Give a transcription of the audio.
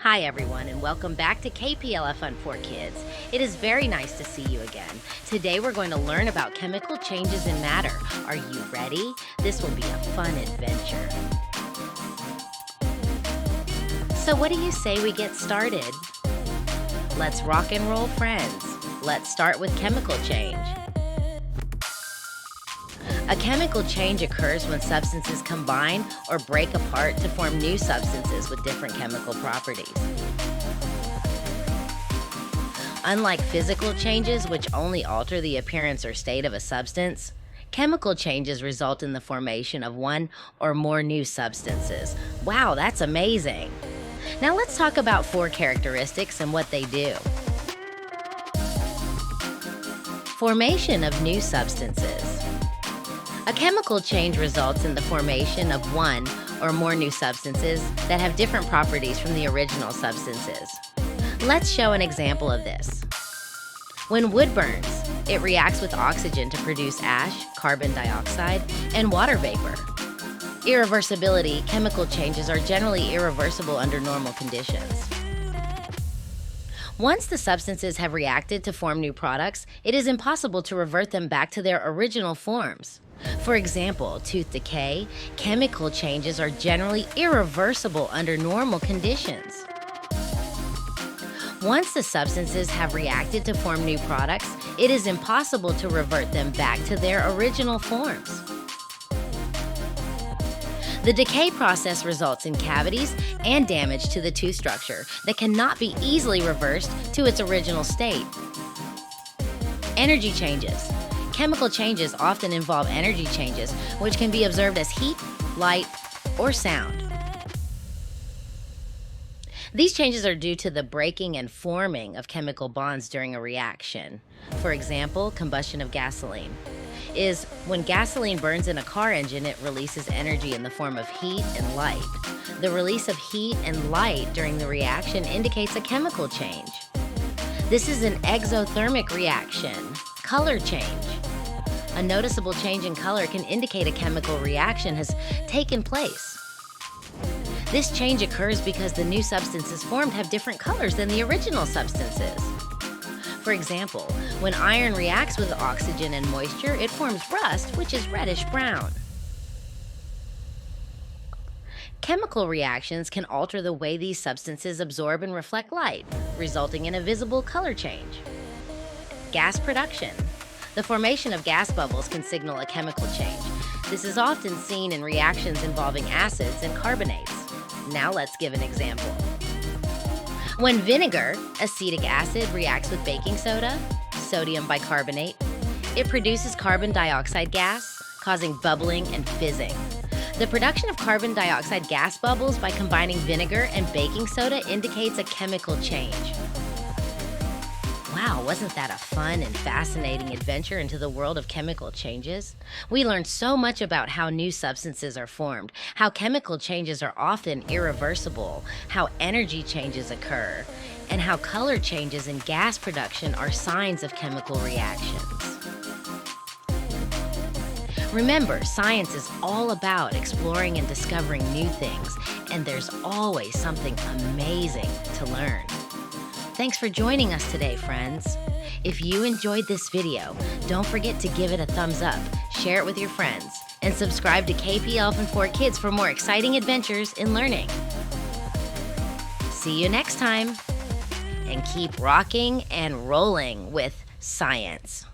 Hi, everyone, and welcome back to KPLF Fun for Kids. It is very nice to see you again. Today, we're going to learn about chemical changes in matter. Are you ready? This will be a fun adventure. So, what do you say we get started? Let's rock and roll, friends. Let's start with chemical change. A chemical change occurs when substances combine or break apart to form new substances with different chemical properties. Unlike physical changes, which only alter the appearance or state of a substance, chemical changes result in the formation of one or more new substances. Wow, that's amazing! Now let's talk about four characteristics and what they do. Formation of new substances. A chemical change results in the formation of one or more new substances that have different properties from the original substances. Let's show an example of this. When wood burns, it reacts with oxygen to produce ash, carbon dioxide, and water vapor. Irreversibility, chemical changes are generally irreversible under normal conditions. Once the substances have reacted to form new products, it is impossible to revert them back to their original forms. For example, tooth decay, chemical changes are generally irreversible under normal conditions. Once the substances have reacted to form new products, it is impossible to revert them back to their original forms. The decay process results in cavities and damage to the tooth structure that cannot be easily reversed to its original state. Energy changes. Chemical changes often involve energy changes, which can be observed as heat, light, or sound. These changes are due to the breaking and forming of chemical bonds during a reaction. For example, combustion of gasoline is when gasoline burns in a car engine, it releases energy in the form of heat and light. The release of heat and light during the reaction indicates a chemical change. This is an exothermic reaction. Color change. A noticeable change in color can indicate a chemical reaction has taken place. This change occurs because the new substances formed have different colors than the original substances. For example, when iron reacts with oxygen and moisture, it forms rust, which is reddish-brown. Chemical reactions can alter the way these substances absorb and reflect light, resulting in a visible color change. Gas production. The formation of gas bubbles can signal a chemical change. This is often seen in reactions involving acids and carbonates. Now let's give an example. When vinegar, acetic acid, reacts with baking soda, sodium bicarbonate, it produces carbon dioxide gas, causing bubbling and fizzing. The production of carbon dioxide gas bubbles by combining vinegar and baking soda indicates a chemical change. Wow, wasn't that a fun and fascinating adventure into the world of chemical changes? We learned so much about how new substances are formed, how chemical changes are often irreversible, how energy changes occur, and how color changes in gas production are signs of chemical reactions. Remember, science is all about exploring and discovering new things, and there's always something amazing to learn. Thanks for joining us today, friends. If you enjoyed this video, don't forget to give it a thumbs up, share it with your friends, and subscribe to KPL Fun for Kids for more exciting adventures in learning. See you next time, and keep rocking and rolling with science.